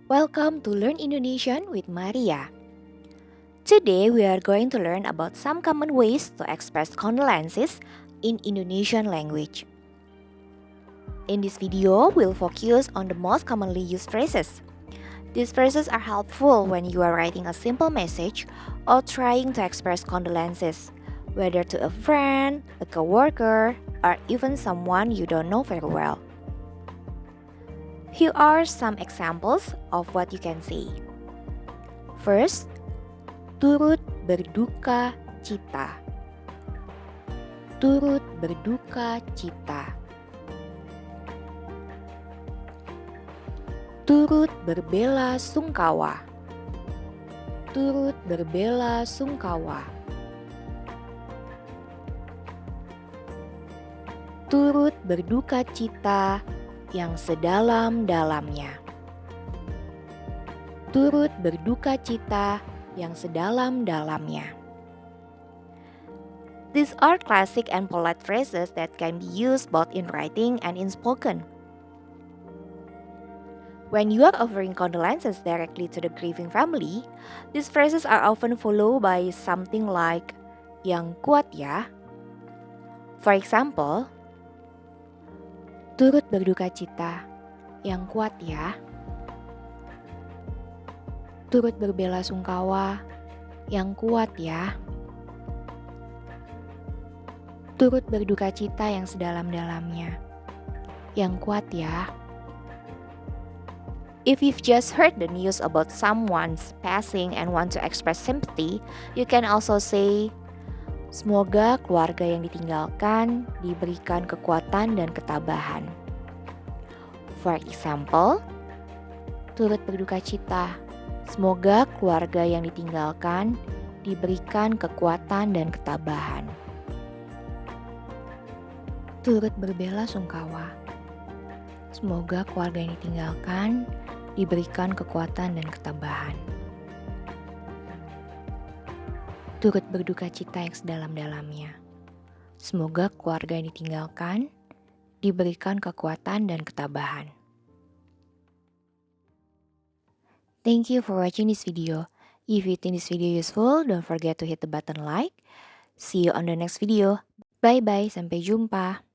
Welcome to Learn Indonesian with Maria. Today we are going to learn about some common ways to express condolences in Indonesian language. In this video, we'll focus on the most commonly used phrases. These phrases are helpful when you are writing a simple message or trying to express condolences, whether to a friend, a coworker, or even someone you don't know very well. Here are some examples of what you can say. First, turut berduka cita. Turut berduka cita. Turut berbela sungkawa. Turut berbela sungkawa. Turut berduka cita yang sedalam-dalamnya. Turut berduka cita yang sedalam-dalamnya. These are classic and polite phrases that can be used both in writing and in spoken. When you are offering condolences directly to the grieving family, these phrases are often followed by something like, "Yang kuat ya." For example, turut berduka cita, yang kuat ya. Turut berbela sungkawa, yang kuat ya. Turut berduka cita yang sedalam-dalamnya, yang kuat ya. If you've just heard the news about someone's passing and want to express sympathy, you can also say, semoga keluarga yang ditinggalkan diberikan kekuatan dan ketabahan. For example, turut berduka cita, semoga keluarga yang ditinggalkan diberikan kekuatan dan ketabahan. Turut berbela sungkawa, semoga keluarga yang ditinggalkan diberikan kekuatan dan ketabahan. Turut berduka cita yang sedalam-dalamnya. Semoga keluarga yang ditinggalkan diberikan kekuatan dan ketabahan. Thank you for watching this video. If you think this video useful, don't forget to hit the button like. See you on the next video. Bye-bye, sampai jumpa.